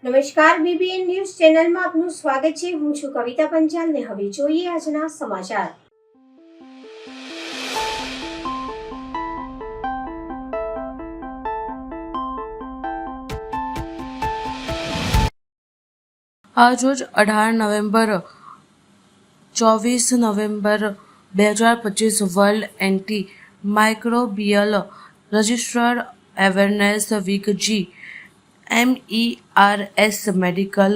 નમસ્કાર, BBN news ચેનલમાં આપનું સ્વાગત છે। હું છું કવિતા પંચાલ ને હવે જોઈએ આજના સમાચાર। આજરોજ 18 November 24 November 2025 world anti microbial register awareness week GMERS medical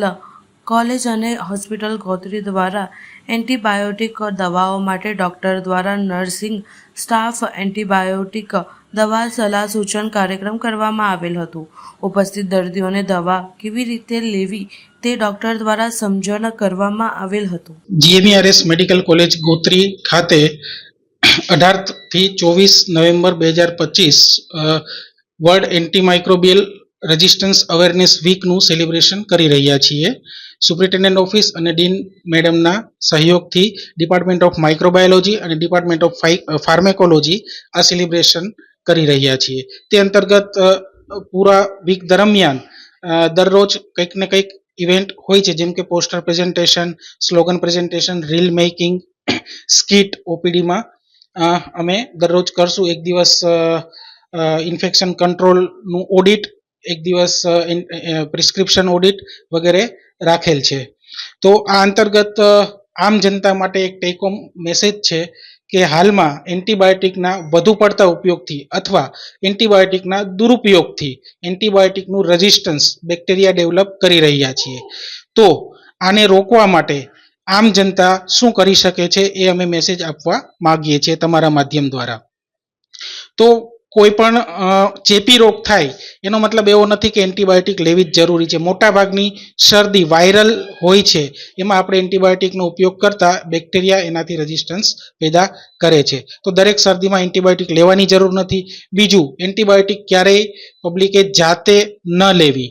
college અને હોસ્પિટલ ગોત્રી દ્વારા એન્ટીબાયોટિક દવાઓ માટે ડૉક્ટર દ્વારા નર્સિંગ સ્ટાફ એન્ટીબાયોટિક દવા સલાહ સૂચન કાર્યક્રમ કરવામાં આવેલ હતું। ઉપસ્થિત દર્દીઓને દવા કેવી રીતે લેવી તે ડૉક્ટર દ્વારા સમજણ કરવામાં આવેલ હતું। GMERS મેડિકલ કોલેજ ગોત્રી ખાતે 18 થી 24 November 2025 world antimicrobial resistance awareness વીકનું સેલિબ્રેશન કરી રહ્યા છીએ। સુપ્રિન્ટેન્ડન્ટ ઓફિસ અને ડીન મેડમના સહયોગથી ડિપાર્ટમેન્ટ ઓફ માઇક્રોબાયોલોજી અને ડિપાર્ટમેન્ટ ઓફ ફાર્મેકોલોજી આ સેલિબ્રેશન કરી રહ્યા છીએ। તે અંતર્ગત પૂરા વીક દરમિયાન દરરોજ કંઈક ને કંઈક ઇવેન્ટ હોય છે, જેમ કે poster presentation, slogan presentation, reel making, skit ઓપીડીમાં અમે દરરોજ કરશું। એક દિવસ ઇન્ફેક્શન કંટ્રોલનું ઓડિટ, એક દિવસ પ્રિસ્ક્રિપ્શન ઓડિટ વગેરે રાખેલ છે। તો આ અંતર્ગત આમ જનતા માટે એક ટેક હોમ મેસેજ છે કે હાલમાં એન્ટીબાયોટિકના વધુ પડતા ઉપયોગથી અથવા એન્ટીબાયોટિકના દુરુપયોગથી એન્ટીબાયોટિકનું રેઝિસ્ટન્સ બેક્ટેરિયા ડેવલપ કરી રહ્યા છીએ। તો આને રોકવા માટે આમ જનતા શું કરી શકે છે એ અમે મેસેજ આપવા માંગીએ છીએ તમારા માધ્યમ દ્વારા। તો કોઈ પણ ચેપી રોગ થાય એનો મતલબ એવો નથી કે એન્ટીબાયોટિક લેવી જ જરૂરી છે। મોટાભાગની શરદી વાયરલ હોય છે, એમાં આપણે એન્ટીબાયોટિકનો ઉપયોગ કરતા બેક્ટેરિયા એનાથી રેઝિસ્ટન્સ પેદા કરે છે। તો દરેક શરદીમાં એન્ટીબાયોટિક લેવાની જરૂર નથી। બીજું, એન્ટીબાયોટિક ક્યારેય પબ્લિકે જાતે ન લેવી,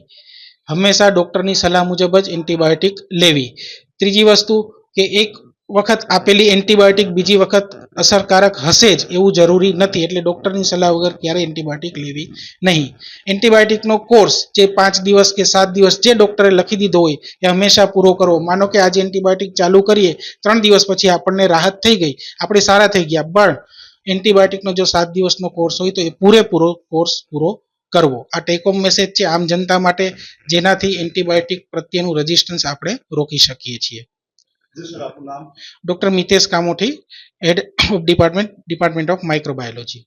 હંમેશા ડૉક્ટરની સલાહ મુજબ જ એન્ટીબાયોટિક લેવી। ત્રીજી વસ્તુ કે એક વખત આપેલી એન્ટીબાયોટિક બીજી વખત અસરકારક હશે જ એવું જરૂરી નથી, એટલે ડૉક્ટરની સલાહ વગર ક્યારેય એન્ટીબાયોટિક લેવી નહીં। એન્ટીબાયોટિકનો કોર્સ જે 5 દિવસ કે 7 દિવસ જે ડૉક્ટરે લખી દીધો હોય એ હંમેશા પૂરો કરવો। માનો કે આજે એન્ટીબાયોટિક ચાલુ કરીએ, 3 દિવસ પછી આપણને રાહત થઈ ગઈ, આપણે સારા થઈ ગયા, પણ એન્ટીબાયોટિકનો જો 7 દિવસનો કોર્સ હોય તો એ પૂરેપૂરો કોર્સ પૂરો કરવો। આ ટેક હોમ મેસેજ છે આમ જનતા માટે, જેનાથી એન્ટીબાયોટિક પ્રત્યેનું રેઝિસ્ટન્સ આપણે રોકી શકીએ છીએ। Doctor Mitesh Kamothi, head of department of microbiology.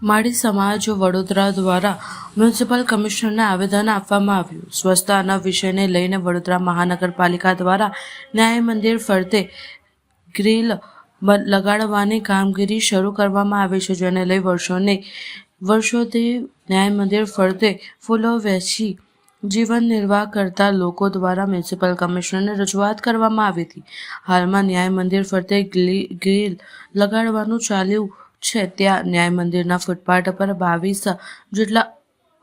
માળી સમાજ વડોદરા દ્વારા મ્યુનિસિપલ કમિશનરને આવેદન આપવામાં આવ્યું। સ્વચ્છતાના વિષયને લઈને વડોદરા મહાનગરપાલિકા દ્વારા ન્યાય મંદિર ફરતે ગ્રીલ લગાડવાની કામગીરી શરૂ કરવામાં આવી છે, જેને લઈ વર્ષોથી ન્યાય મંદિર ફરતે ફૂલો વેચી જીવન નિર્વાહ કરતા લોકો દ્વારા મ્યુનિસિપલ કમિશનરને રજૂઆત કરવામાં આવી હતી। હાલમાં ન્યાય મંદિર ફરતે ગ્રીલ લગાડવાનું ચાલ્યું છે, ત્યાં ન્યાય મંદિરના ફૂટપાથ પર 22 જેટલા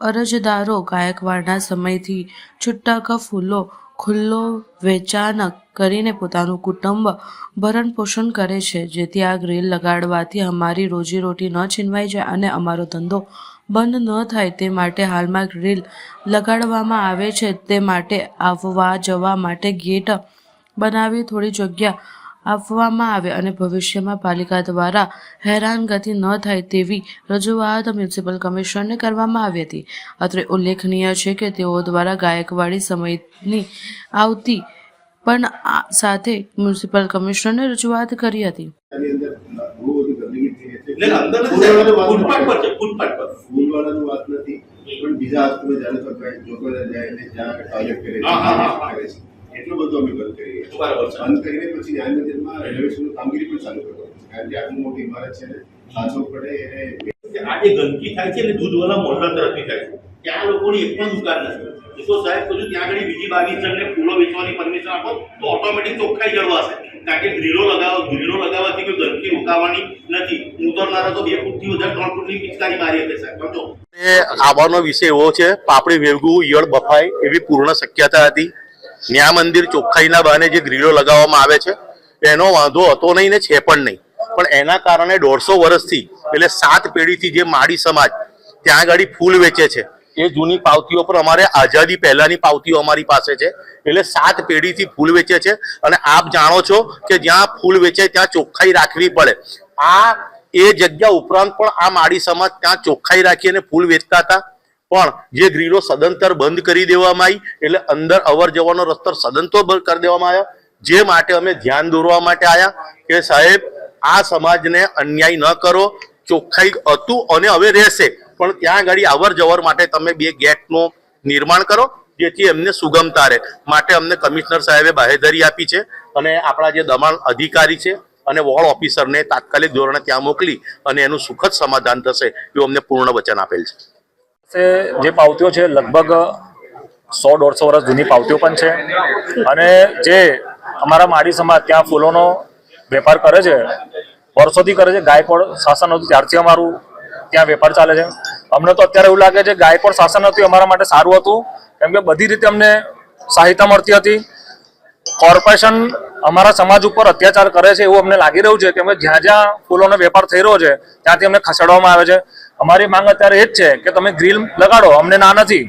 અરજદારો ગાયકવાડના સમયથી છૂટક ફૂલો ખુલ્લો વેચાણ કરીને પોતાનું કુટુંબ ભરણ પોષણ કરે છે, જેથી આ ગ્રીલ લગાડવાથી અમારી રોજીરોટી ન છીનવાઈ જાય અને અમારો ધંધો બંધ ન થાય તે માટે હાલમાં ગ્રીલ લગાડવામાં આવે છે। તે માટે આવવા જવા માટે ગેટ બનાવી થોડી જગ્યા આપવામાં આવે અને ભવિષ્યમાં પાલિકા દ્વારા હેરાનગતિ ન થાય તેવી રજૂઆત મ્યુનિસિપલ કમિશનરને કરવામાં આવી હતી। અત્રે ઉલ્લેખનીય છે કે તેઓ દ્વારા ગાયકવાડી સમયની આવતી પણ સાથે મ્યુનિસિપલ કમિશનરને રજૂઆત કરી હતી। એટલું બધું અમે બંધ કરીએ, બંધ કરીને પછી ન્યાય મંદિરમાં રેનોવેશનની કામગીરી પણ ચાલુ કરવાની છે, કારણ કે આટલી મોટી ઇમારત છે ને સાચવવું પડે। એને આ જે ગંદકી થાય છે ને દૂધવાળા મોહલ્લા તરફથી થાય છે, ત્યાં લોકોની એક પણ દુકાન નથી। એ તો સાહેબ બધું ત્યાં આગળ બીજી 22 જણને ફૂલો વેચવાની પરમિશન આપો તો ઓટોમેટિક ચોખ્ખાઈ જળવાશે, કારણ કે ગ્રીલો લગાવવાથી કોઈ ગંદકી રોકાવાની નથી। ઉતરનારા તો 2 ફૂટથી વધારે 3 ફૂટની પિચકારી મારી હતી સાહેબ, સમજો। આવવાનો વિષય એવો છે, પાપડી વેગવું ઈયળ બફાય એવી પૂર્ણ શક્યતા હતી। ન્યાય મંદિર ચોખ્ખાઈના બહાને જે ગ્રીલો લગાવવામાં આવે છે એનો વાંધો હતો નહીં ને છે પણ નહીં, પણ એના કારણે 150 વર્ષથી એટલે 7 પેઢીથી જે માળી સમાજ ત્યાં આગળ ફૂલ વેચે છે એ જૂની પાવતીઓ પર અમારે આઝાદી પહેલાની પાવતીઓ અમારી પાસે છે. એટલે 7 પેઢીથી ફૂલ વેચે છે. અને આપ જાણો છો કે જ્યાં ફૂલ વેચે ત્યાં ચોખ્ખાઈ રાખવી પડે. આ એ જગ્યા ઉપરાંત પણ આ માળી સમાજ ત્યાં ચોખ્ખાઈ રાખી અને ફૂલ વેચતા હતા. પણ જે ગ્રીલો સદંતર બંધ કરી દેવામાં આવી, એટલે અંદર અવર જવાનો રસ્તો સદંતર બંધ કરી દેવામાં આવ્યા. જે માટે અમે ધ્યાન દોરવા માટે આવ્યા કે સાહેબ, આ સમાજને અન્યાય ન કરો. ચોખ્ખાઈ હતું અને હવે રહેશે, પણ ત્યાં આગળ અવર જવર માટે તમે 2 ગેટનું નિર્માણ કરો, જેથી એમને સુગમતા રહે. માટે અમને કમિશનર સાહેબે બાહેધરી આપી છે અને આપણા જે દમણ અધિકારી છે અને વોર્ડ ઓફિસરને તાત્કાલિક ધોરણે ત્યાં મોકલી અને એનું સુખદ સમાધાન થશે એવું અમને પૂર્ણ વચન આપેલ છે. જે પાવતીઓ છે લગભગ 100-150 વર્ષ જૂની પાવતીઓ પણ છે. અને જે અમારા માળી સમાજ ત્યાં ફૂલોનો વેપાર કરે છે, વર્ષોથી કરે છે. ગાયકવાડ શાસન હતું ત્યારથી અમારું ત્યાં વેપાર ચાલે છે. અમને તો અત્યારે એવું લાગે છે ગાયકવાડ શાસન હતું અમારા માટે સારું હતું, કેમ કે બધી રીતે અમને સહાયતા મળતી હતી. કોર્પોરેશન અમારા સમાજ ઉપર અત્યાચાર કરે છે એવું અમને લાગી રહ્યું છે, કેમ કે જ્યાં જ્યાં ફૂલોનો વેપાર થઈ રહ્યો છે ત્યાંથી અમને ખસેડવામાં આવે છે. અમારી માંગ અત્યારે એ જ છે કે તમે ગ્રીલ લગાડો, અમને ના નથી,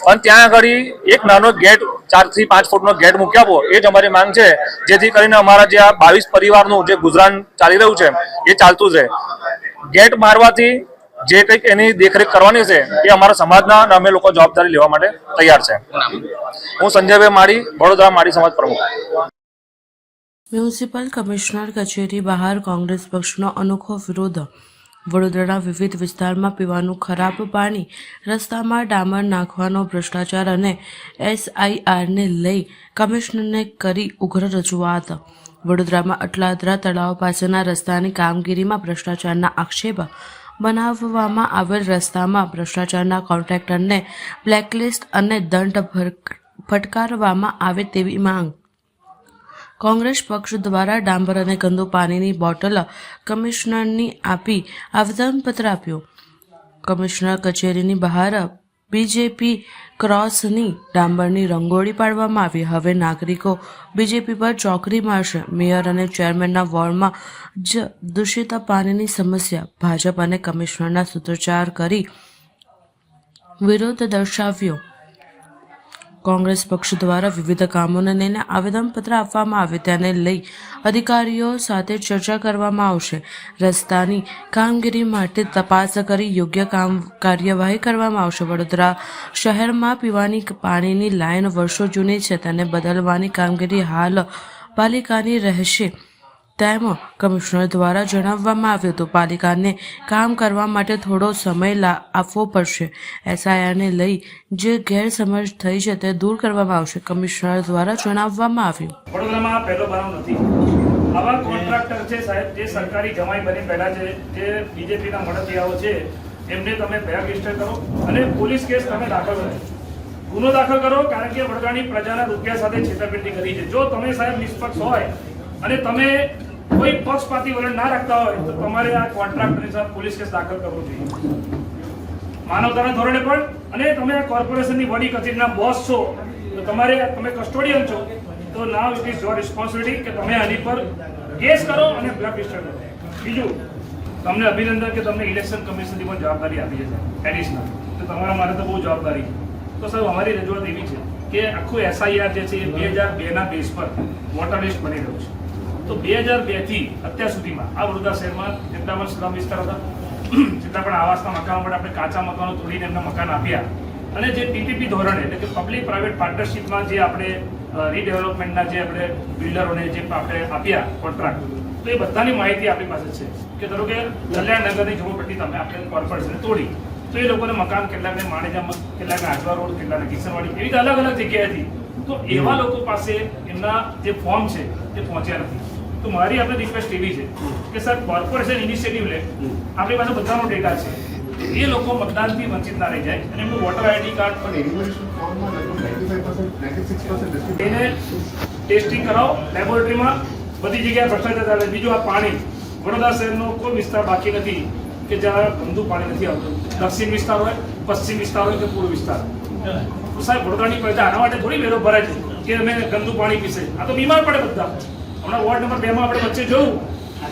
પણ ત્યાં આગળ એક નાનો ગેટ 4 થી 5 ફૂટનો ગેટ મૂકી આપો, એ જ અમારી માંગ છે. જેથી કરીને અમારા જે આ 22 પરિવારનું જે ગુજરાન ચાલી રહ્યું છે એ ચાલતું જ રહે. ગેટ મારવાથી જે કંઈક એની દેખરેખ કરવાની છે એ અમારા સમાજના અને અમે લોકો જવાબદારી લેવા માટે તૈયાર છે. હું સંજયભાઈ માળી, વડોદરા માળી સમાજ પ્રમુખ. મ્યુનિસિપલ કમિશનર કચેરી બહાર કોંગ્રેસ પક્ષનો અનોખો વિરોધ. વડોદરાના વિવિધ વિસ્તારમાં પીવાનું ખરાબ પાણી, રસ્તામાં ડામર નાખવાનો ભ્રષ્ટાચાર અને SIRને લઈ કમિશનરને કરી ઉગ્ર રજૂઆત. વડોદરામાં અટલાદરા તળાવ પાસેના રસ્તાની કામગીરીમાં ભ્રષ્ટાચારના આક્ષેપ. બનાવવામાં આવેલ રસ્તામાં ભ્રષ્ટાચારના કોન્ટ્રાક્ટરને બ્લેકલિસ્ટ અને દંડ ફટકારવામાં આવે તેવી માંગ. કોંગ્રેસ પક્ષ દ્વારા ડાંબર અને ગંદુ પાણીની બોટલ કમિશનરની આપી આવેદનપત્ર આપ્યું. કમિશનર કચેરીની બહાર BJP ક્રોસની ડાંબરની રંગોળી પાડવામાં આવી. હવે નાગરિકો BJP પર ચોકડી મારશે. મેયર અને ચેરમેનના વોર્ડમાં જ દૂષિત પાણીની સમસ્યા. ભાજપ અને કમિશનરના સૂત્રોચ્ચાર કરી વિરોધ દર્શાવ્યો. કોંગ્રેસ પક્ષ દ્વારા વિવિધ કામોને લઈને આવેદનપત્ર આપવામાં આવે તેને લઈ અધિકારીઓ સાથે ચર્ચા કરવામાં આવશે. રસ્તાની કામગીરી માટે તપાસ કરી યોગ્ય કાર્યવાહી કરવામાં આવશે. વડોદરા શહેરમાં પીવાની પાણીની લાઈન વર્ષો જૂની છે, તેને બદલવાની કામગીરી હાલ પાલિકાની રહેશે તેમ કમિશનર દ્વારા જણાવવામાં આવ્યું હતું. પાલિકાને કામ કરવા માટે થોડો સમય આપવો પડશે. SIRને લઈ જે ગેરસમજ થઈ છે તે દૂર કરવામાં આવશે, કમિશનર દ્વારા જણાવવામાં આવ્યું. વડોદરામાં પહેલો બનાવ નથી. આવા કોન્ટ્રાક્ટર છે સાહેબ, જે સરકારી જમાઈ બની પહેલા જે BJPના મળતિયાઓ છે એમને તમે બ્લેકલિસ્ટ કરો અને પોલીસ કેસ તમે દાખલ કરો, ગુનો દાખલ કરો, કારણ કે વડોદરાની પ્રજાના રૂપિયા સાથે છેતરપિંડી કરી છે. જો તમે સાહેબ નિષ્પક્ષ હોય અને તમે કોઈ પક્ષપાતી વલણ ના રાખતા હોય તો તમારે આ કોન્ટ્રાક્ટની સામે પોલીસ કેસ દાખલ કરવો જોઈએ માનવતાના ધોરણે પણ. અને તમે આ કોર્પોરેશનની વડી કચેરીના બોસ છો તો તમે કસ્ટોડિયન છો, તો now it is your responsibility કે તમે આની પર કેસ કરો અને બ્લેકલિસ્ટ કરો. બીજું, તમને અભિનંદન કે તમને ઇલેક્શન કમિશનની પણ જવાબદારી આપી છે એડિશનલ, તો તમારા માટે તો બહુ જવાબદારી છે. તો સાહેબ અમારી રજૂઆત એવી છે કે આખું SIR જે છે એ 2002ના બેઝ પર વોટર લિસ્ટ બની રહ્યું છે. તો 2002થી અત્યાર સુધીમાં આ વડોદરા શહેરમાં જેટલા પણ સ્લમ વિસ્તાર હતા, જેટલા પણ આવાસના મકાનો માટે આપણે કાચા મકાનો તોડીને એમને મકાન આપ્યા, અને જે PPP ધોરણે એટલે કે પબ્લિક પ્રાઇવેટ પાર્ટનરશિપમાં જે આપણે રીડેવલપમેન્ટના જે આપણે બિલ્ડરોને જે આપણે આપ્યા કોન્ટ્રાક્ટ, તો એ બધાની માહિતી આપણી પાસે છે કે ધારો કે કલ્યાણનગરની ઝુંપડપટ્ટી તમે આપણે કોર્પોરેશને તોડી, તો એ લોકોને મકાન કેટલાકને માણેજામાં, કેટલાકને આજવા રોડ, કેટલાને કિશનવાડી, એવી રીતે અલગ અલગ જગ્યાએથી. તો એવા લોકો પાસે એમના જે ફોર્મ છે એ પહોંચ્યા નથી. તો મારી આપણે રિક્વેસ્ટ એવી છે કે સર કોર્પોરેશન ઇનિશિયેટિવ લે, આપણી પાસે બધાનો ડેટા છે, એ લોકો મતદાનથી વંચિત ના રહી જાય અને એમનું વોટર ID કાર્ડ પર એને ટેસ્ટિંગ કરાવો લેબોરેટરીમાં. બધી જગ્યાએ ભ્રષ્ટાચાર ચાલે. બીજું, આ પાણી, વડોદરા શહેરનો કોઈ વિસ્તાર બાકી નથી કે જ્યાં ગંદુ પાણી નથી આવતું. દક્ષિણ વિસ્તાર હોય, પશ્ચિમ વિસ્તાર હોય કે પૂર્વ વિસ્તાર. તો સાહેબ, વડોદરાની પ્રજા આના માટે થોડી વેરો ભરાય છે કે અમે ગંદુ પાણી પીશે. આ તો બીમાર પડે બધા. હમણાં વોર્ડ નંબર 2માં આપણે વચ્ચે જોયું,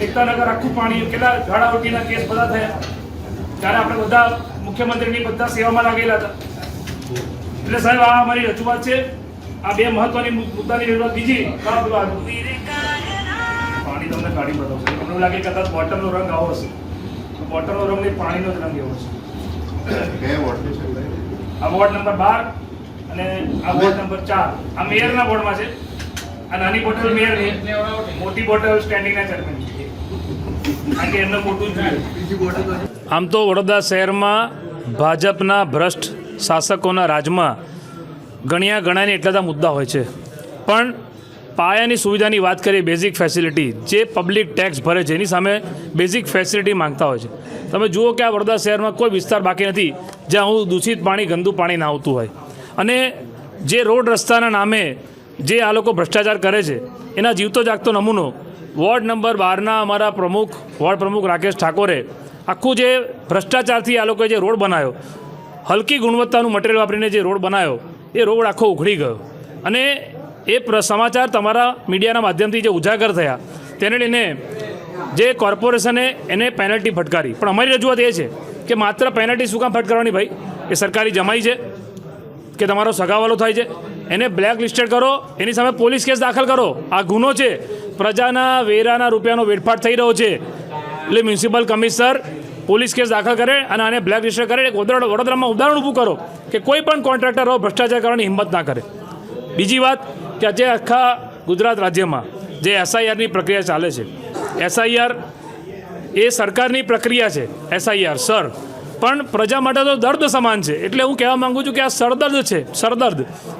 એકતાનગર આખું પાણી, કેટલા ઝાડા ઉલટીના કેસ બધા થયા, ત્યારે આપણે બધા મુખ્યમંત્રીની બધા સેવામાં લાગેલા હતા. એટલે સાહેબ આ અમારી રજૂઆત છે. આ બે મહત્વની મુદ્દાની રજૂઆત. બીજી પાણી તમને કાઢી બતાવશે. મને લાગે કદાચ બોટલનો રંગ આવો હશે. બોટલનો રંગ નહીં, પાણીનો જ રંગ એવો છે. કયા વોર્ડ છે સાહેબ? આ વોર્ડ નંબર 12 અને આ વોર્ડ નંબર 4. આ મેયરના વોર્ડમાં છે. આ નાની બોટલ મેયરની, મોટી બોટલ સ્ટેન્ડિંગના ચેરમેન. કારણ કે એમને મોટું જ જોઈએ. આમ તો વડોદરા શહેરમાં ભાજપના ભ્રષ્ટ શાસકોના રાજમાં ગણ્યાને એટલા બધા મુદ્દા હોય છે, પણ પાયાની સુવિધાની વાત કરીએ, બેઝિક ફેસિલિટી, જે પબ્લિક ટેક્સ ભરે છે એની સામે બેઝિક ફેસિલિટી માંગતા હોય છે. તમે જુઓ કે આ વડોદરા શહેરમાં કોઈ વિસ્તાર બાકી નથી જ્યાં હું દૂષિત પાણી, ગંદુ પાણી ના આવતું હોય. અને જે રોડ રસ્તાના નામે જે આ લોકો ભ્રષ્ટાચાર કરે છે એના જીવતો જાગતો નમૂનો વોર્ડ નંબર 12ના અમારા વોર્ડ પ્રમુખ રાકેશ ઠાકોરે આખું જે ભ્રષ્ટાચારથી આ લોકોએ જે રોડ બનાવ્યો, હલકી ગુણવત્તાનું મટીરિયલ વાપરીને જે રોડ બનાવ્યો, એ રોડ આખો ઉખડી ગયો. અને એ સમાચાર તમારા મીડિયાના માધ્યમથી જે ઉજાગર થયા તેને લઈને જે કોર્પોરેશને એને પેનલ્ટી ફટકારી. પણ અમારી રજૂઆત એ છે કે માત્ર પેનલ્ટી શું કામ ફટકારવાની ભાઈ? એ સરકારી જમાઈ છે કે તમારો સગાવાલો થાય છે? એને બ્લેક લિસ્ટેડ કરો, એની સામે પોલીસ કેસ દાખલ કરો. આ ગુનો છે, પ્રજાના વેરાના રૂપિયાનો વેડફાટ થઈ રહ્યો છે. એટલે મ્યુનિસિપલ કમિશનર પોલીસ કેસ દાખલ કરે અને આને બ્લેક લિસ્ટેડ કરે. વડોદરામાં ઉદાહરણ ઊભું કરો કે કોઈ પણ કોન્ટ્રાક્ટરો ભ્રષ્ટાચાર કરવાની હિંમત ના કરે. બીજી વાત કે આજે આખા ગુજરાત રાજ્યમાં જે SIRની પ્રક્રિયા ચાલે છે, SIR એ સરકારની પ્રક્રિયા છે. SIR સર, પણ પ્રજા માટે તો દર્દ સમાન છે. એટલે હું કહેવા માગું છું કે આ સરદર્દ છે.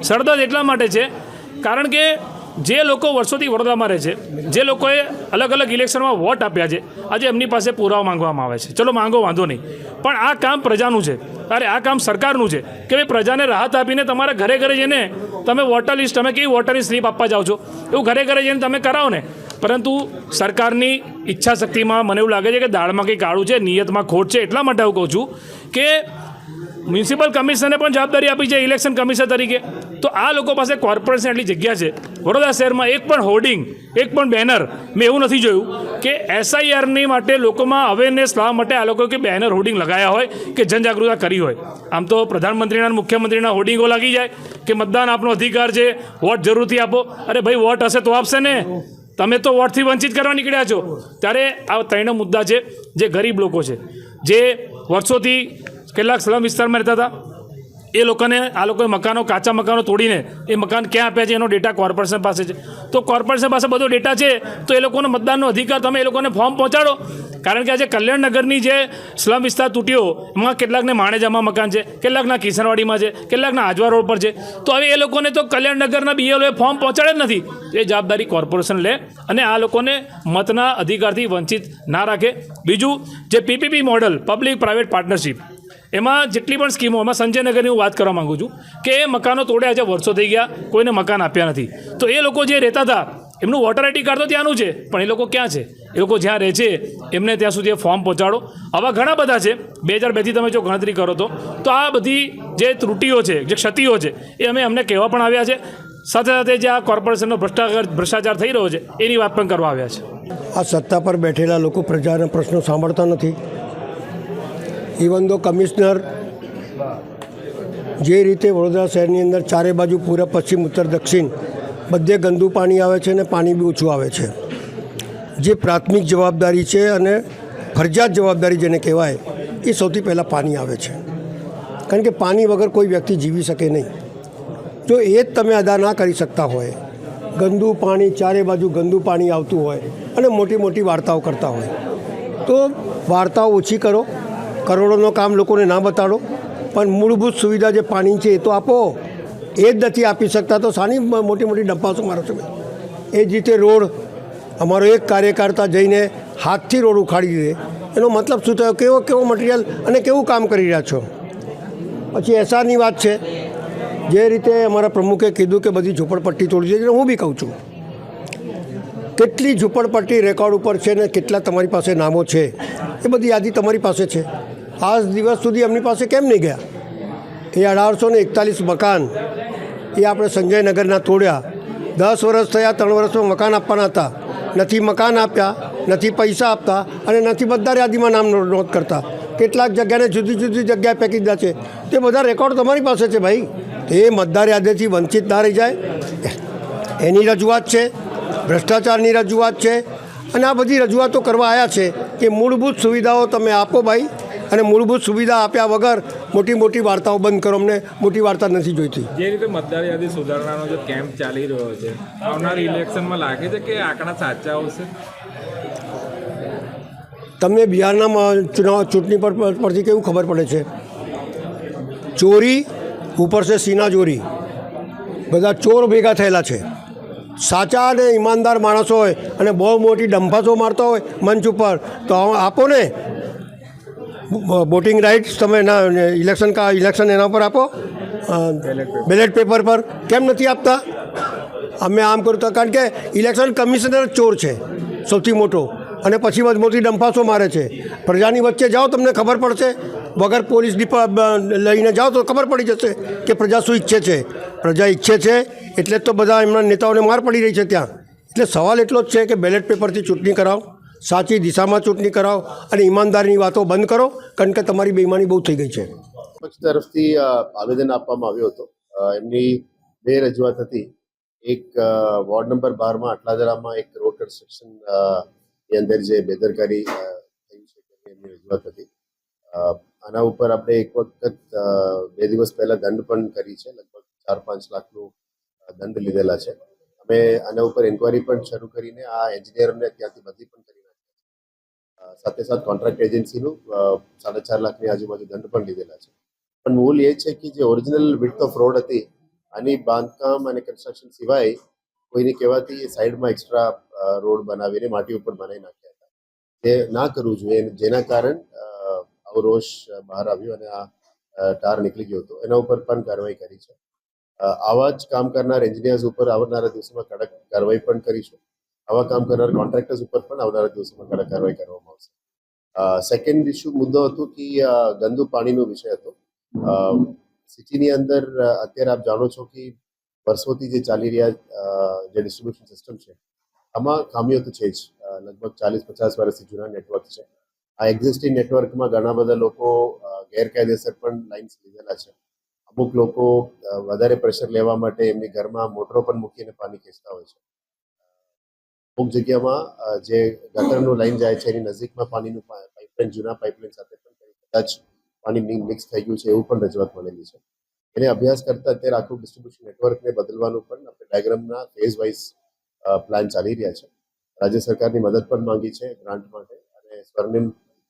સરદર્દ એટલા માટે છે કારણ કે જે લોકો વર્ષોથી વડોદરામાં રહે છે, જે લોકોએ અલગ અલગ ઇલેક્શનમાં વોટ આપ્યા છે, આજે એમની પાસે પુરાવા માંગવામાં આવે છે. ચલો માંગો, વાંધો નહીં, પણ આ કામ પ્રજાનું છે. અરે આ કામ સરકારનું છે કે ભાઈ પ્રજાને રાહત આપીને તમારા ઘરે ઘરે જઈને તમે વોટર લિસ્ટ, તમે કેવી વોટરની સ્લીપ આપવા જાઓ છો એવું ઘરે ઘરે જઈને તમે કરાવો ને. પરંતુ સરકારની ઈચ્છા શક્તિમાં મને એવું લાગે છે કે દાળમાં કંઈ કાળું છે, નિયતમાં ખોટ છે. એટલા માટે હું કહું છું કે મ્યુનિસિપલ કમિશનને પણ જવાબદારી આપી છે ઇલેક્શન કમિશનર તરીકે. તો આ લોકો પાસે કોર્પોરેશન એટલી જગ્યા છે. વડોદરા શહેરમાં એક પણ હોર્ડિંગ, એક પણ બેનર મેં એવું નથી જોયું કે SIRની માટે લોકોમાં અવેરનેસ લાવવા માટે આ લોકોએ કે બેનર હોર્ડિંગ લગાવ્યા હોય કે જનજાગૃતતા કરી હોય. આમ તો પ્રધાનમંત્રીના અને મુખ્યમંત્રીના હોર્ડિંગો લાગી જાય કે મતદાન આપનો અધિકાર છે, વોટ જરૂરથી આપો. અરે ભાઈ, વોટ હશે તો આપશે ને. તમે તો વોટથી વંચિત કરવા નીકળ્યા છો. ત્યારે આ ત્રણ મુદ્દા છે. જે ગરીબ લોકો છે, જે વર્ષોથી કેટલાક સ્લમ વિસ્તારમાં રહેતા હતા, એ લોકોને આ લોકોએ મકાનો, કાચા મકાનો તોડીને એ મકાન ક્યાં આપ્યા છે એનો ડેટા કોર્પોરેશન પાસે છે. તો કોર્પોરેશન પાસે બધો ડેટા છે તો એ લોકોનો મતદાનનો અધિકાર, તમે એ લોકોને ફોર્મ પહોંચાડો. કારણ કે આજે કલ્યાણનગરની જે સ્લમ વિસ્તાર તૂટ્યો એમાં કેટલાકને માણેજામાં મકાન છે, કેટલાકના કિશનવાડીમાં છે, કેટલાકના આજવા રોડ પર છે. તો હવે એ લોકોને તો કલ્યાણનગરના BLOએ ફોર્મ પહોંચાડે જ નથી. એ જવાબદારી કોર્પોરેશન લે અને આ લોકોને મતના અધિકારથી વંચિત ના રાખે. બીજું, જે PPP model, public private partnership, એમાં જેટલી પણ સ્કીમો, એમાં સંજયનગરની હું વાત કરવા માગું છું કે એ મકાનો તોડ્યા છે, વર્ષો થઈ ગયા, કોઈને મકાન આપ્યા નથી. તો એ લોકો જે રહેતા હતા એમનું વોટર ID કાર્ડ તો ત્યાંનું છે, પણ એ લોકો ક્યાં છે? એ લોકો જ્યાં રહે છે એમને ત્યાં સુધી ફોર્મ પહોંચાડો. આવા ઘણા બધા છે. 2002થી તમે જો ગણતરી કરો તો આ બધી જે ત્રુટીઓ છે, જે ક્ષતિઓ છે, એ અમને કહેવા પણ આવ્યા છે. સાથે સાથે જે આ કોર્પોરેશનનો ભ્રષ્ટાચાર થઈ રહ્યો છે એની વાત પણ કરવા આવ્યા છે. આ સત્તા પર બેઠેલા લોકો પ્રજાના પ્રશ્નો સાંભળતા નથી. ઇવન તો કમિશનર જે રીતે વડોદરા શહેરની અંદર ચારે બાજુ પૂર્વ, પશ્ચિમ, ઉત્તર, દક્ષિણ બધે ગંદુ પાણી આવે છે અને પાણી બી ઓછું આવે છે. જે પ્રાથમિક જવાબદારી છે અને ફરજિયાત જવાબદારી જેને કહેવાય, એ સૌથી પહેલાં પાણી આવે છે. કારણ કે પાણી વગર કોઈ વ્યક્તિ જીવી શકે નહીં. જો એ જ તમે અદા ના કરી શકતા હોય, ગંદુ પાણી, ચારે બાજુ ગંદુ પાણી આવતું હોય અને મોટી મોટી વાર્તાઓ કરતા હોય, તો વાર્તાઓ ઓછી કરો, કરોડોનો કામ લોકોને ના બતાડો, પણ મૂળભૂત સુવિધા જે પાણી છે એ તો આપો. એ જ નથી આપી શકતા તો સાની મોટી મોટી ડબ્બાસો મારો છો. એ જ રીતે રોડ, અમારો એક કાર્યકર્તા જઈને હાથથી રોડ ઉખાડી દે, એનો મતલબ શું થયો? કેવો મટીરિયલ અને કેવું કામ કરી રહ્યા છો? પછી SRની વાત છે. જે રીતે અમારા પ્રમુખે કીધું કે બધી ઝૂંપડપટ્ટી તોડી છે, હું બી કહું છું કેટલી ઝૂંપડપટ્ટી રેકોર્ડ ઉપર છે ને કેટલા તમારી પાસે નામો છે, એ બધી યાદી તમારી પાસે છે. આજ દિવસ સુધી એમની પાસે કેમ નહીં ગયા? એ 1841 મકાન એ આપણે સંજયનગરના તોડ્યા. 10 વર્ષ થયા, 3 વર્ષમાં મકાન આપવાના હતા, નથી મકાન આપ્યા, નથી પૈસા આપતા અને નથી મતદાર યાદીમાં નામ નોંધ કરતા. કેટલાક જગ્યાને જુદી જુદી જગ્યાએ ફેંકી દીધા છે તે બધા રેકોર્ડ તમારી પાસે છે ભાઈ. એ મતદાર યાદીથી વંચિત ના રહી જાય એની રજૂઆત છે, ભ્રષ્ટાચારની રજૂઆત છે, અને આ બધી રજૂઆતો કરવા આવ્યા છે કે મૂળભૂત સુવિધાઓ તમે આપો ભાઈ, અને મૂળભૂત સુવિધા આપ્યા વગર મોટી મોટી વાર્તાઓ બંધ કરો. અમને મોટી વાર્તા નથી જોઈતી. જે રીતે મતદાર યાદી સુધારણાનો જે કેમ્પ ચાલી રહ્યો છે, આવનાર ઇલેક્શનમાં લાગે છે કે આંકડા સાચા આવશે? તમને બિહારના ચૂંટણી પરથી કેવું ખબર પડે છે? ચોરી ઉપર છે સીના ચોરી, બધા ચોર ભેગા થયેલા છે. સાચા અને ઈમાનદાર માણસો હોય અને બહુ મોટી ડંફાસો મારતા હોય મંચ ઉપર તો આપો ને વોટિંગ રાઇટ્સ. તમે ઇલેક્શન એના પર આપો, બેલેટ પેપર પર. કેમ નથી આપતા? અમે આમ કરું તો કારણ કે ઇલેક્શન કમિશનર જ ચોર છે સૌથી મોટો, અને પછી મોટી ડંફાસો મારે છે. પ્રજાની વચ્ચે જાઓ તમને ખબર પડશે, વગર પોલીસ લઈને જાઓ તો ખબર પડી જશે કે પ્રજા શું ઈચ્છે છે. પ્રજા ઈચ્છે છે એટલે તો બધા એમના નેતાઓને માર પડી રહી છે ત્યાં. એટલે સવાલ એટલો જ છે કે બેલેટ પેપરથી ચૂંટણી કરાવો, સાચી દિશામાં ચૂંટણી કરાવો, અને ઈમાનદારીની વાતો બંધ કરો, કારણ કે તમારી બેઈમાની બહુ થઈ ગઈ છે. પક્ષ તરફથી આવેદન આપવામાં આવ્યો હતો. એમની બે રજૂઆત હતી. એક વોર્ડ નંબર 12માં અટલાદરામાં એક રોડ કન્સ્ટ્રક્શન ની અંદર જે બેદરકારી થઈ છે એમની રજૂઆત હતી. આના ઉપર આપણે એક વખત 2 દિવસ પહેલા દંડ પણ કરી છે. લગભગ 4-5 લાખનું દંડ લીધેલા છે. અમે આના ઉપર ઇન્કવાયરી પણ શરૂ કરીને આ એન્જિનિયરોને ત્યાંથી બદલી પણ કરી નાખી. સાથે સાથે કોન્ટ્રાક્ટ એજન્સીનું 4.5 લાખની આજુબાજુ દંડ પણ લીધેલા છે. પણ મૂળ એ છે કે જે ઓરિજિનલ વિડ્થ ઓફ રોડ હતી આની બાંધકામ અને કન્સ્ટ્રક્શન સિવાય કોઈની કહેવાથી સાઈડમાં એક્સ્ટ્રા રોડ બનાવીને માટી ઉપર બનાવી નાખ્યા હતા. તે ના કરવું જોઈએ, જેના કારણ આવો રોષ બહાર આવ્યો અને આ ટાર નીકળી ગયો હતો. એના ઉપર પણ કાર્યવાહી કરી છે. આવા જ કામ કરનાર એન્જિનિયર્સ ઉપર આવનારા દિવસોમાં કડક કાર્યવાહી પણ કરીશું. આવા કામ કરનાર કોન્ટ્રાક્ટર્સ ઉપર પણ આવનારા દિવસોમાં કડક કાર્યવાહી કરવામાં આવશે. સેકન્ડ ઇસ્યુ મુદ્દો હતો કે ગંદુ પાણીનો વિષય હતો. સિટીની અંદર અત્યારે આપ જાણો છો કે વર્ષોથી જે ચાલી રહ્યા જે ડિસ્ટ્રીબ્યુશન સિસ્ટમ છે આમાં ખામીઓ તો છે જ. લગભગ 40-50 વર્ષથી જૂના નેટવર્ક છે. આ એક્ઝિસ્ટિંગ નેટવર્કમાં ઘણા બધા લોકો ગેરકાયદેસર પણ લાઇન્સ લીધેલા છે. અમુક લોકો વધારે પ્રેશર લેવા માટે એમની ઘરમાં મોટરો પણ મૂકીને પાણી ખેંચતા હોય છે. અમુક જગ્યામાં જે ગટરનું લાઈન જાય છે એની નજીકમાં પાણીનું પાઇપલાઇન જૂના પાઇપલાઇન સાથે પણ કદાચ પાણી મિક્સ થઈ ગયું છે એવું પણ રજૂઆત મળેલી છે. એને અભ્યાસ કરતા અત્યારે આખું ડિસ્ટ્રીબ્યુશન નેટવર્કને બદલવાનું પણ આપણે ડાયાગ્રામના ફેઝ વાઇઝ પ્લાન ચાલી રહ્યા છે. રાજ્ય સરકારની મદદ પણ માંગી છે ગ્રાન્ટ માટે, અને સ્વર્ણિમ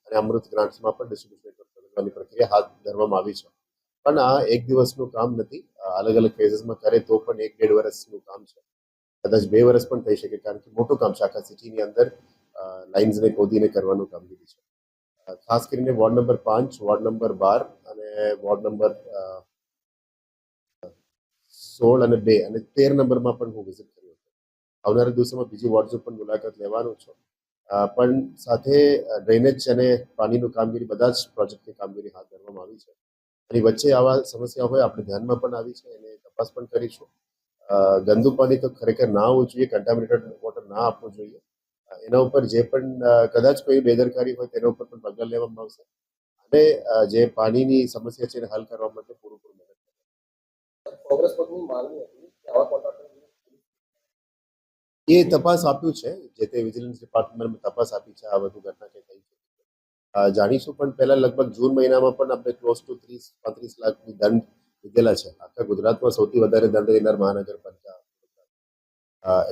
અને અમૃત ગ્રાન્ટ્સમાં પણ ડિસ્ટ્રીબ્યુશન નેટવર્ક બદલવાની પ્રક્રિયા હાથ ધરવામાં આવી છે. પણ આ એક દિવસનું કામ નથી. અલગ અલગ ફેઝીસમાં કરે તો પણ 1-1.5 વર્ષનું કામ છે. કદાચ 2 વર્ષ પણ થઈ શકે, કારણ કે મોટું કામ છે. આખા સિટીની અંદર લાઇન્સને ખોદીને કરવાનું કામગીરી છે. ખાસ કરીને વોર્ડ નંબર 5, વોર્ડ નંબર 12 અને વોર્ડ નંબર 16 અને 2 અને 13 નંબરમાં પણ હું વિઝિટ કર્યો હતો. આવનારા દિવસોમાં બીજી વોર્ડ્સની પણ મુલાકાત લેવાનું છું. પણ સાથે ડ્રેનેજ અને પાણીનું કામગીરી, બધા જ પ્રોજેક્ટની કામગીરી હાથ ધરવામાં આવી છે. અને વચ્ચે આવા સમસ્યા હોય આપણે ધ્યાનમાં પણ આવી છે, એને તપાસ પણ કરીશું. ગંદુ પાણી તો ખરેખર ના આવવું જોઈએ, કન્ટામિનેટેડ વોટર ના આપવું જોઈએ. એના ઉપર જે પણ કદાચ કોઈ બેદરકારી હોય તેના ઉપર પણ પગલાં લેવામાં આવશે. અને જે પાણીની સમસ્યા છે એને હલ કરવા માટે પૂરેપૂરું મદદ એ તપાસ આપ્યું છે. જે તે વિજિલન્સ ડિપાર્ટમેન્ટમાં તપાસ આપી છે આ વધુ ઘટના કે થઈ છે જાણીશું. પણ પહેલા લગભગ જૂન મહિનામાં પણ આપણે ક્લોઝ ટુ 30-35 લાખની દંડ લીધેલા છે. આખા ગુજરાતમાં સૌથી વધારે દંડ લેનાર મહાનગરપાલિકા.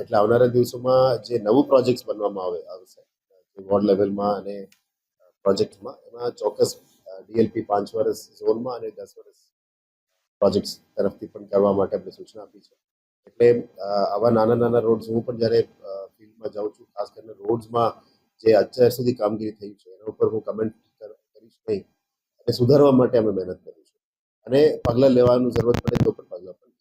એટલે આવનારા દિવસોમાં જે નવું પ્રોજેક્ટ બનવામાં આવશે વોર્ડ લેવલમાં અને પ્રોજેક્ટમાં, એમાં ચોક્કસ DLP 5 વર્ષ ઝોનમાં અને 10 વર્ષ પ્રોજેક્ટ તરફથી પણ કરવા માટે આપણે સૂચના આપી છે. એટલે આવા નાના નાના રોડ્સ, હું પણ જ્યારે ફિલ્ડમાં જાઉં છું, ખાસ કરીને રોડ્સમાં જે અત્યાર સુધી કામગીરી થઈ છે એના ઉપર હું કમેન્ટ કરીશ નહીં, અને સુધારવા માટે અમે મહેનત કરીશું. અને પગલાં લેવાનું જરૂરત પડે તો પણ પગલાં પણ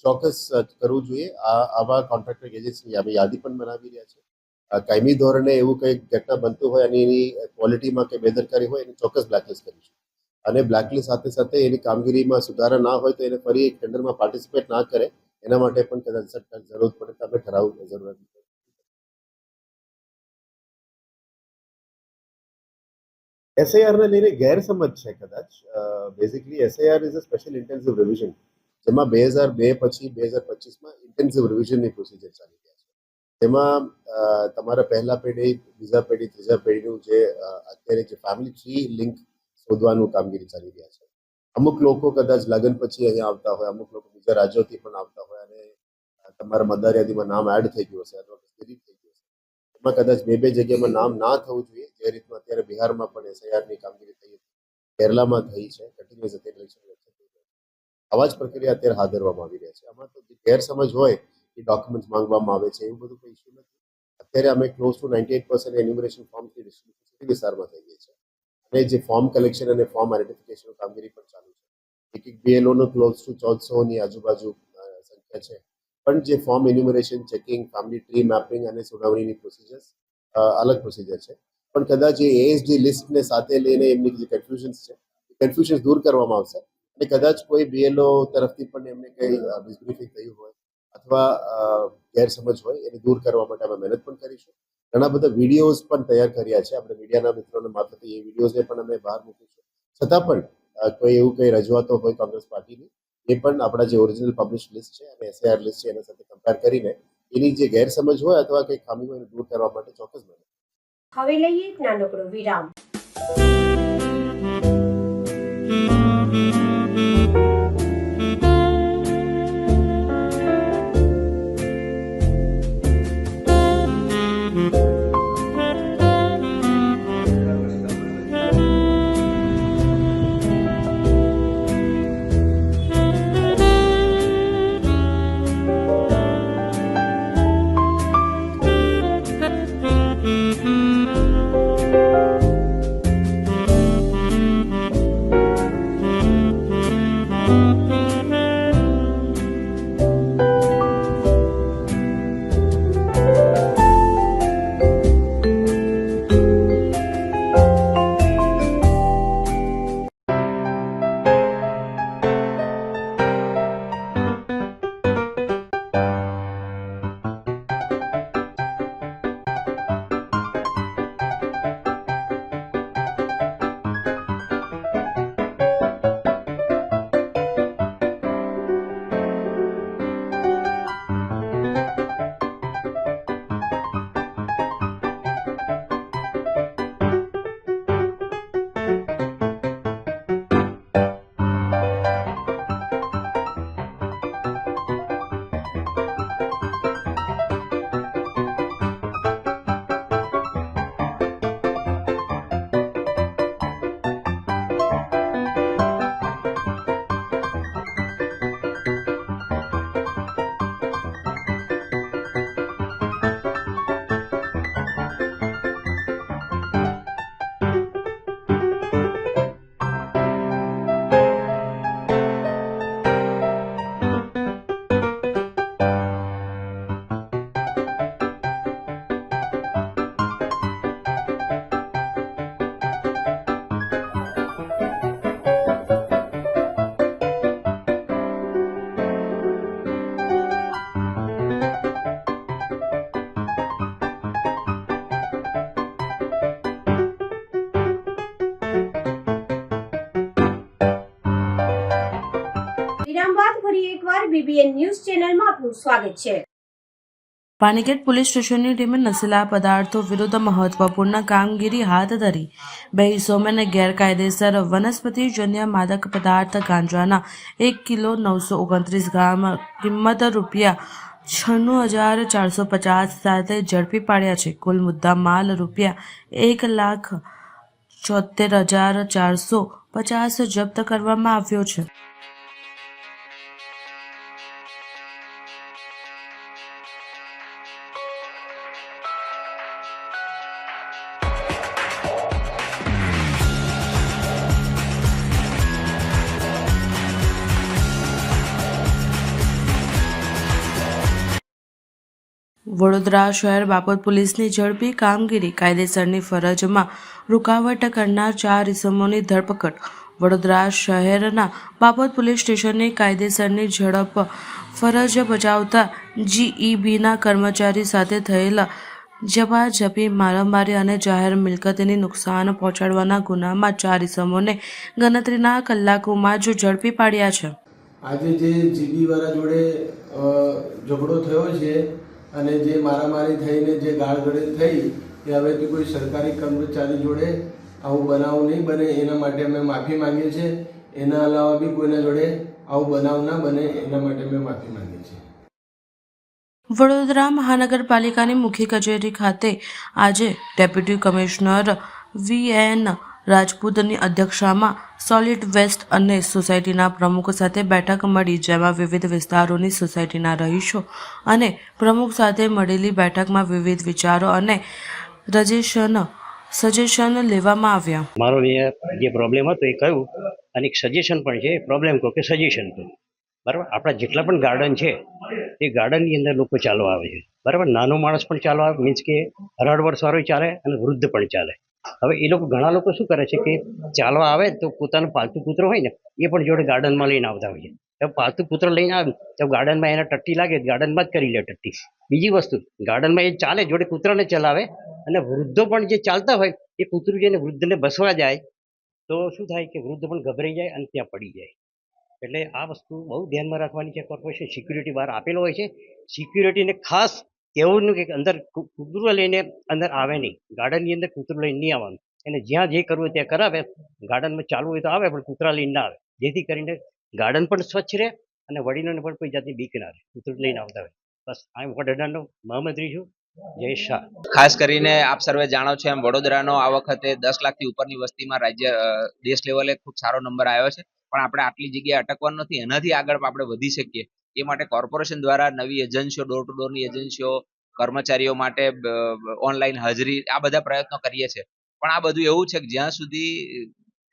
ચોક્કસ કરવું જોઈએ. આવા કોન્ટ્રાક્ટર એજન્સી અમે યાદી પણ બનાવી રહ્યા છે. કાયમી ધોરણે એવું કંઈક ઘટના બનતું હોય અને એની ક્વોલિટીમાં કે બેદરકારી હોય એને ચોક્કસ બ્લેકલિસ્ટ કરીશું. અને બ્લેકલિસ્ટ સાથે સાથે એની કામગીરીમાં સુધારા ના હોય તો એને ફરી એક ટેન્ડરમાં પાર્ટિસિપેટ ના કરે એના માટે પણ કદાચ જરૂર પડે તો આપણે ઠરાવ જરૂર એસઆઈઆર ને લઈને ગેરસમજ છે કદાચ. Basically SIR is a special intensive revision, જેમાં 2002 પછી 2025માં ઇન્ટેન્સિવ રિવિઝનની પ્રોસિજર ચાલી રહ્યા છે. તેમાં તમારા પહેલા પેઢી, બીજા પેઢી, ત્રીજા પેઢીનું જે અત્યારે જે ફેમિલી ટ્રી લિંક શોધવાનું કામગીરી ચાલી રહ્યા છે. અમુક લોકો કદાચ લગ્ન પછી અહીંયા આવતા હોય, અમુક લોકો બીજા રાજ્યોથી પણ આવતા હોય અને તમારા મતદાર યાદીમાં નામ એડ થઈ ગયું હશે અથવા ડિલીટ થઈ ગયું હશે. એમાં કદાચ બે જગ્યામાં નામ ના થવું જોઈએ, જે રીતનું અત્યારે બિહારમાં પણ એસઆઈઆરની કામગીરી થઈ હતી, કેરલામાં થઈ છે, કન્ટિન્યુઅસ અત્યારે ઇલેક્શન થઈ છે. આવા જ પ્રક્રિયા અત્યારે હાથ ધરવામાં આવી રહ્યા છે. આમાં તો જે ગેરસમજ હોય એ ડોક્યુમેન્ટ માંગવામાં આવે છે, એવું બધું કોઈ ઇસ્યુ નથી. અત્યારે અમે ક્લોઝ ટુ 98% એન્યુમરેશન ફોર્મથી ડિસ્ટ્રીબ્યુશન સિટી વિસ્તારમાં થઈ ગઈ છે અને જે ફોર્મ કલેક્શન અને ફોર્મ આઈડેન્ટિફિકેશન કામગીરી પણ ચાલુ છે. એક બીએલઓનો ક્લોઝ ટુ 1400ની આજુબાજુ સંખ્યા છે, પણ જે form enumeration, checking, family tree mapping અને સુનાવણીની પ્રોસિજર્સ અલગ પ્રોસિજર છે. પણ કદાચ એ એએસડી લિસ્ટને સાથે લઈને એમની જે કન્ફ્યુઝન્સ છે, એ કન્ફ્યુઝન્સ દૂર કરવામાં આવશે અને કદાચ કોઈ બીએલઓ તરફથી પણ એમને કંઈ મિસબ્રીફિંગ થયું હોય અથવા ગેરસમજ હોય એને દૂર કરવા માટે અમે મહેનત પણ કરીશું. ઘણા બધા વિડીયોઝ પણ તૈયાર કર્યા છે આપણે મીડિયાના મિત્રોને મારફતે, એ વિડીયોઝને પણ અમે બહાર મૂકીશું. છતાં પણ કોઈ એવું કંઈ રજૂઆતો હોય કોંગ્રેસ પાર્ટીની, એ પણ આપણા જે ઓરિજિનલ પબ્લિશ લિસ્ટ છે અને એસઆઈઆર લિસ્ટ છે એના સાથે કમ્પેર કરીને એની જે ગેરસમજ હોય અથવા કંઈ ખામી હોય એને દૂર કરવા માટે ચોક્કસ મહેનત. હવે લઈએ એક નાનકડો વિરામ. વિરામ બાદ ફરી એકવાર બીબીએન ન્યૂઝ ચેનલમાં આપનું સ્વાગત છે. પાનીગેટ પોલીસ સ્ટેશનની ટીમે નશીલા પદાર્થો વિરુદ્ધ મહત્વપૂર્ણ કામગીરી હાથ ધરી. 2 ઇસમોને ગેરકાયદેસર વનસ્પતિજન્ય માદક પદાર્થ ગાંજાના 1 કિલો 929 ગ્રામ કિંમત ₹96,450 સાથે ઝડપી પાડ્યા છે. કુલ મુદ્દામાલ ₹1,74,450 જપ્ત કરવામાં આવ્યો છે. વડોદરા શહેર બાપત પોલીસની ઝડપી કામગીરી. કાયદેસરની ફરજમાં રૂકાવટ કરનાર 4 ઇસમોની ધરપકડ. વડોદરા શહેરના બાપત પોલીસ સ્ટેશનની કાયદેસરની ઝડપ ફરજ બજાવતા જીઈબીના કર્મચારી સાથે થયેલા ઝપાઝપી, મારામારી અને જાહેર મિલકતને નુકસાન પહોંચાડવાના ગુનામાં 4 ઇસમોને ગણતરીના કલાકોમાં જ ઝડપી પાડ્યા છે. આજે જે જીબી વાળા જોડે ઝઘડો થયો છે અને જે મારામારી થઈને જે ગાળગળેજ થઈ એ હવેથી કોઈ સરકારી કર્મચારી જોડે આવું બનાવ નહીં બને એના માટે અમે માફી માંગીએ છીએ. એના અલાવા બી કોઈના જોડે આવું બનાવ ના બને એના માટે અમે માફી માંગીએ છીએ. વડોદરા મહાનગરપાલિકાની મુખ્ય કચેરી ખાતે આજે ડેપ્યુટી કમિશનર VN રાજપૂતની અધ્યક્ષતામાં સોલિડ વેસ્ટ અને સોસાયટીના પ્રમુખ સાથે બેઠક મળી, જેમાં વિવિધ વિસ્તારોની સોસાયટીના રહીશો અને પ્રમુખ સાથે મળેલી બેઠકમાં વિવિધ વિચારો અને સજેશન લેવામાં આવ્યા. મારો જે પ્રોબ્લેમ હતો એ કહ્યું અને એક સજેશન પણ છે. પ્રોબ્લેમ કહો કે સજેશન કહો, બરાબર. આપણા જેટલા પણ ગાર્ડન છે એ ગાર્ડનની અંદર લોકો ચાલવા આવે છે, બરાબર. નાનો માણસ પણ ચાલવા આવે, મીન્સ કે 18 વર્ષવાળો ચાલે અને વૃદ્ધ પણ ચાલે. હવે એ લોકો ઘણા લોકો શું કરે છે કે ચાલવા આવે તો પોતાનો પાલતુ કૂતરો હોય ને એ પણ જોડે ગાર્ડનમાં લઈને આવતા હોય છે. તો પાલતુ કૂતરો લઈને આવે તો ગાર્ડનમાં એને ટટ્ટી લાગે, ગાર્ડનમાં જ કરી લે ટટ્ટી. બીજી વસ્તુ, ગાર્ડનમાં એ ચાલે જોડે કૂતરાને ચલાવે અને વૃદ્ધો પણ જે ચાલતા હોય એ કૂતરું જઈને વૃદ્ધને બસવા જાય તો શું થાય કે વૃદ્ધ પણ ગભરાઈ જાય અને ત્યાં પડી જાય. એટલે આ વસ્તુ બહુ ધ્યાનમાં રાખવાની છે. કોર્પોરેશન સિક્યુરિટી બહાર આપેલો હોય છે. સિક્યુરિટીને ખાસ કહેવું કે અંદર કૂતરું લઈને અંદર આવે નહીં, ગાર્ડનની અંદર કૂતરું લઈને નહીં આવવાનું. અને જ્યાં જે કરવું ત્યાં કરાવે, ગાર્ડનમાં ચાલવું હોય તો આવે પણ કૂતરા લઈને ના આવે, જેથી કરીને ગાર્ડન પણ સ્વચ્છ રહે અને વડીલોને પણ કોઈ જાતની બીક ના રહે, કૂતરું લઈને આવતા હોય. બસ આ વડોદરાનો મહામંત્રી છું, જય શાહ. ખાસ કરીને આપ સર્વે જાણો છો એમ વડોદરાનો આ વખતે 10 લાખથી ઉપરની વસ્તીમાં દેશ લેવલે ખૂબ સારો નંબર આવ્યો છે. પણ આપણે આટલી જગ્યાએ અટકવાનું નથી, એનાથી આગળ આપણે વધી શકીએ એ માટે કોર્પોરેશન દ્વારા નવી એજન્સીઓ, ડોર ટુ ડોરની એજન્સીઓ, કર્મચારીઓ માટે ઓનલાઈન હાજરી, આ બધા પ્રયત્નો કરીએ છીએ. પણ આ બધું એવું છે કે જ્યાં સુધી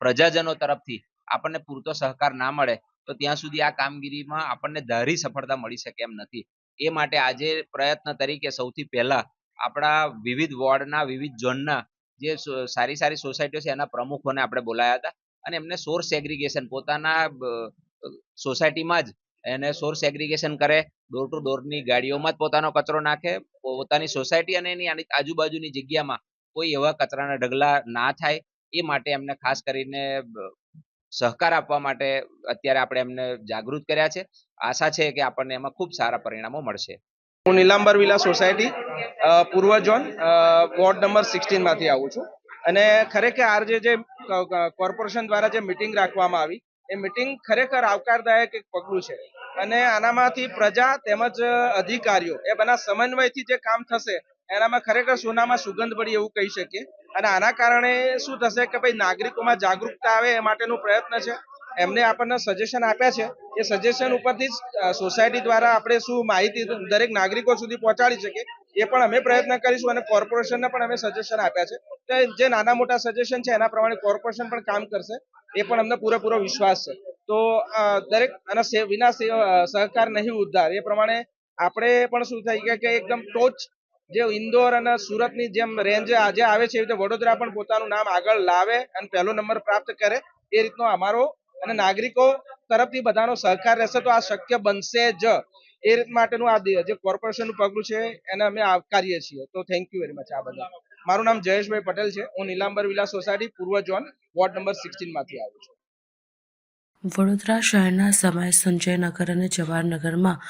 પ્રજાજનો તરફથી આપણને પૂરતો સહકાર ના મળે તો ત્યાં સુધી આ કામગીરીમાં આપણને ધારી સફળતા મળી શકે એમ નથી. એ માટે આજે પ્રયત્ન તરીકે સૌથી પહેલા આપણા વિવિધ વોર્ડના, વિવિધ ઝોનના જે સારી સારી સોસાયટીઓ છે એના પ્રમુખોને આપણે બોલાયા હતા અને એમને સોર્સ સેગ્રીગેશન પોતાના સોસાયટીમાં જ એને સોર્સ સેગ્રીગેશન કરે, ડોર ટુ ડોરની ગાડીઓમાં જ પોતાનો કચરો નાખે, પોતાની સોસાયટી અને એની આજુબાજુની જગ્યામાં કોઈ એવા કચરાના ઢગલા ના થાય એ માટે એમને ખાસ કરીને સહકાર આપવા માટે અત્યારે આપણે એમને જાગૃત કર્યા છે. આશા છે કે આપણને એમાં ખૂબ સારા પરિણામો મળશે. હું નીલાંબર વિલા સોસાયટી પૂર્વ ઝોન વોર્ડ નંબર 16 માંથી આવું છું અને ખરેખર આજે જે કોર્પોરેશન દ્વારા જે મિટિંગ રાખવામાં આવી એ મિટિંગ ખરેખર આવકારદાયક એક પગલું છે અને આનામાંથી પ્રજા તેમજ અધિકારીઓ એ બધા સમન્વયથી જે કામ થશે એનામાં ખરેખર સોનામાં સુગંધ પડી એવું કહી શકીએ. અને આના કારણે શું થશે કે ભાઈ નાગરિકોમાં જાગૃતતા આવે એ માટેનો પ્રયત્ન છે. એમને આપણને સજેશન આપ્યા છે, એ સજેશન ઉપરથી જ સોસાયટી દ્વારા આપણે શું માહિતી દરેક નાગરિકો સુધી પહોંચાડી શકીએ એ પણ અમે પ્રયત્ન કરીશું અને કોર્પોરેશનને પણ અમે સજેશન આપ્યા છે. તો જે નાના મોટા સજેશન છે એના પ્રમાણે કોર્પોરેશન પણ કામ કરશે એ પણ અમને પૂરેપૂરો વિશ્વાસ છે. તો દરેક અને વિના સહકાર નહીં ઉદ્ધાર એ પ્રમાણે આપણે પણ શું થઈ ગયા કે એકદમ ટોચ જે ઇન્દોર અને સુરતની જેમ રેન્જ આજે આવે છે એ રીતે વડોદરા પણ પોતાનું નામ આગળ લાવે અને પહેલો નંબર પ્રાપ્ત કરે એ રીતનો અમારો અને નાગરિકો તરફથી બધાનો સહકાર રહેશે તો આ શક્ય બનશે જ. એ રીત માટેનું આ જે કોર્પોરેશનનું પગલું છે એને અમે આવકારીએ છીએ. તો થેન્ક યુ વેરી મચ. આ બધા મારું નામ જયેશભાઈ પટેલ છે. હું નીલાંબર વિલા સોસાયટી પૂર્વ ઝોન વોર્ડ નંબર 16 માંથી આવું છું. વડોદરા શહેરના સમય સંજયનગર અને જવાહરનગરમાં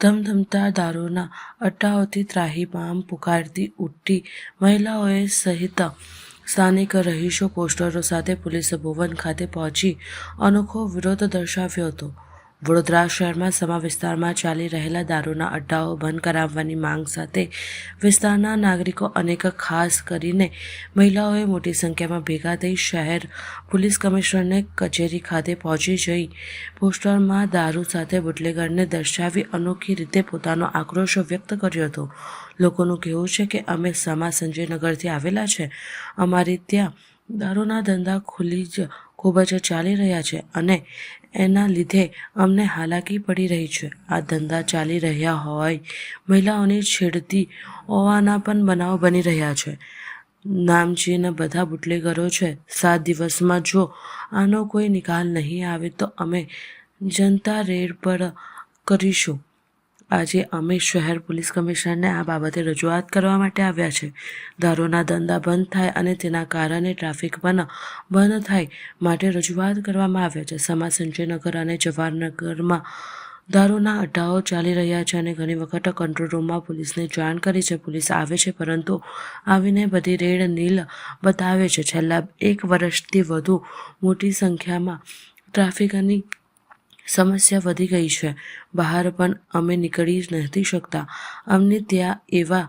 ધમધમતા દારૂના અટ્ટાઓથી ત્રાહિમામ પુકારતી ઉઠતી મહિલાઓએ સહિત સ્થાનિક રહીશો પોસ્ટરો સાથે પોલીસ ભવન ખાતે પહોંચી અનોખો વિરોધ દર્શાવ્યો હતો. વડોદરા શહેરમાં સમા વિસ્તારમાં ચાલી રહેલા દારૂના અડ્ડાઓ બંધ કરાવવાની માંગ સાથે વિસ્તારના નાગરિકો અને ખાસ કરીને મહિલાઓએ મોટી સંખ્યામાં ભેગા થઈ શહેર પોલીસ કમિશનરને કચેરી ખાતે પહોંચી જઈ પોસ્ટરમાં દારૂ સાથે બુટલેગરને દર્શાવી અનોખી રીતે પોતાનો આક્રોશ વ્યક્ત કર્યો હતો. લોકોનું કહેવું છે કે અમે સમા સંજયનગરથી આવેલા છે, અમારી ત્યાં દારૂના ધંધા ખૂબ જ ચાલી રહ્યા છે અને એના લીધે અમને હાલાકી પડી રહી છે. આ ધંધા ચાલી રહ્યા હોય, મહિલાઓની છેડતી હોવાના પણ બનાવ બની રહ્યા છે. નામચીન બધા બુટલેગરો છે. 7 દિવસમાં જો આનો કોઈ નિકાલ નહીં આવે તો અમે જનતા રેડ પર કરીશું. આજે અમે શહેર પોલીસ કમિશનરને આ બાબતે રજૂઆત કરવા માટે આવ્યા છે. દારૂના ધંધા બંધ થાય અને તેના કારણે ટ્રાફિક પણ બંધ થાય માટે રજૂઆત કરવામાં આવ્યા છે. સમા સંજયનગર અને જવાહરનગરમાં દારૂના અડ્ડાઓ ચાલી રહ્યા છે અને ઘણી વખત કંટ્રોલ રૂમમાં પોલીસને જાણ કરી છે. પોલીસ આવે છે પરંતુ આવીને બધી રેડ નીલ બતાવે છે. છેલ્લા 1 વર્ષથી વધુ મોટી સંખ્યામાં ટ્રાફિકની સમસ્યા વધી ગઈ છે. બહાર પણ અમે નીકળી નથી શકતા. અમને ત્યાં એવા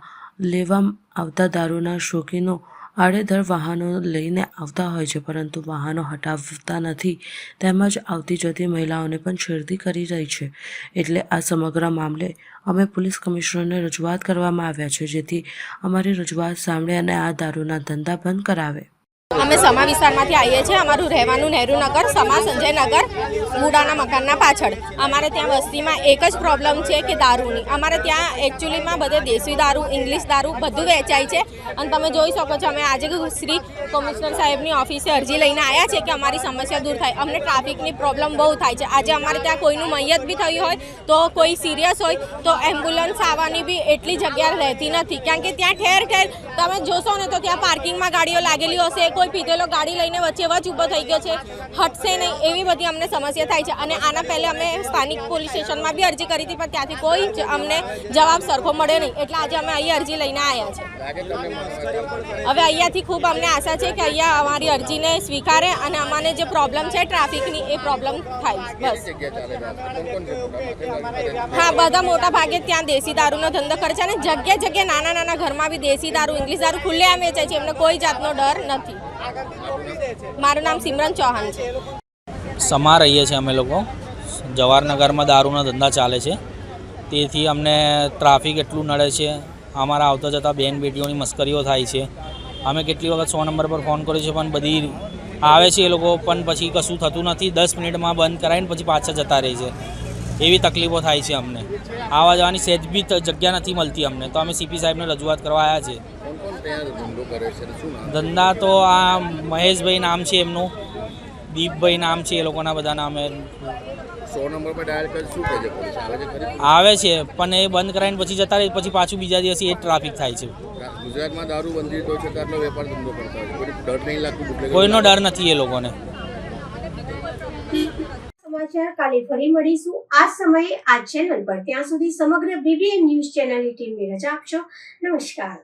લેવા આવતા દારૂના શોખીનો આડેધડ વાહનો લઈને આવતા હોય છે પરંતુ વાહનો હટાવતા નથી તેમજ આવતી જતી મહિલાઓને પણ છેડતી કરી રહી છે. એટલે આ સમગ્ર મામલે અમે પોલીસ કમિશનરને રજૂઆત કરવામાં આવ્યા છે જેથી અમારી રજૂઆત સાંભળે અને આ દારૂના ધંધા બંધ કરાવે. અમે સમા વિસ્તારમાંથી આવીએ છીએ. અમારું રહેવાનું નહેરુનગર, સમા સંજયનગર, બુડાના મકાનના પાછળ. અમારે ત્યાં વસ્તીમાં એક જ પ્રોબ્લેમ છે કે દારૂની. અમારે ત્યાં એકચ્યુઅલીમાં બધે દેશી દારૂ, ઇંગ્લિશ દારૂ બધું વેચાય છે અને તમે જોઈ શકો છો અમે આજે શ્રી કમિશનર સાહેબની ઓફિસે અરજી લઈને આવ્યા છે કે અમારી સમસ્યા દૂર થાય. અમને ટ્રાફિકની પ્રોબ્લેમ બહુ થાય છે. આજે અમારે ત્યાં કોઈનું મૈયત બી થયું હોય તો કોઈ સિરિયસ હોય તો એમ્બ્યુલન્સ આવવાની બી એટલી જગ્યા રહેતી નથી કારણ કે ત્યાં ઠેર ઠેર તમે જોશો ને તો ત્યાં પાર્કિંગમાં ગાડીઓ લાગેલી હશે. કોઈ પીધેલો ગાડી લઈને વચ્ચે વચ ઊભો થઈ ગયો છે, હટશે નહીં, એવી બધી અમને સમસ્યા થાય છે. અને આના પહેલે અમે સ્થાનિક પોલીસ સ્ટેશનમાં બી અરજી કરી હતી પણ ત્યાંથી કોઈ અમને જવાબ સરખો મળ્યો નહીં. એટલે આજે અમે અહીં અરજી લઈને આવ્યા છે. હવે અહીંયાથી ખૂબ અમને આશા છે કે અહીંયા અમારી અરજીને સ્વીકારે અને અમને જે પ્રોબ્લેમ છે ટ્રાફિકની એ પ્રોબ્લેમ થાય. બસ હા, બધા મોટા ભાગે ત્યાં દેશી દારૂનો ધંધો કરે છે અને જગ્યા જગ્યાએ નાના નાના ઘરમાં બી દેશી દારૂ, ઇંગ્લિશ દારૂ ખુલ્લેઆમ વેચાય છે. એમને કોઈ જાતનો ડર નથી. મારું નામ સિમરન ચૌહાણ છે. સમા રહીએ છીએ અમે લોકો. જવાહરનગરમાં દારૂના ધંધા ચાલે છે તેથી અમને ટ્રાફિક એટલું નડે છે. અમારા આવતા જતાં બેન બેટીઓની મસ્કરીઓ થાય છે. અમે કેટલી વખત 100 નંબર પર ફોન કર્યો છે પણ બધી આવે છે એ લોકો પણ પછી કશું થતું નથી. 10 મિનિટમાં બંધ કરાવીને પછી પાછા જતા રહે છે. એવી તકલીફો થાય છે અમને. આવવા જવાની સહેજ બી જગ્યા નથી મળતી અમને. તો અમે સીપી સાહેબને રજૂઆત કરવા આવ્યા છે. ધંધા તો આ મહેશભાઈ નામ છે એમનું, દીપભાઈ નામ છે એ લોકોના બધા નામે. 100 નંબર પર ડાયલ કરી શું કહે છે પોલીસ? આવે છે પણ એ બંધ કરાવીને પછી જતા રહે પછી પાછું બીજા દિવસે એ ટ્રાફિક થાય છે. ગુજરાતમાં દારૂ બંધી તો છે આટલો વેપાર ધંધો કરતા હોય કોઈ ડર નહીં લાગતું? કોઈનો ડર નથી એ લોકોને. સમાચાર કાલે ફરી મળીશું આ સમયે આ ચેનલ પર. ત્યાં સુધી સમગ્ર BBN ન્યૂઝ ચેનલની ટીમને રજા આપશો. નમસ્કાર.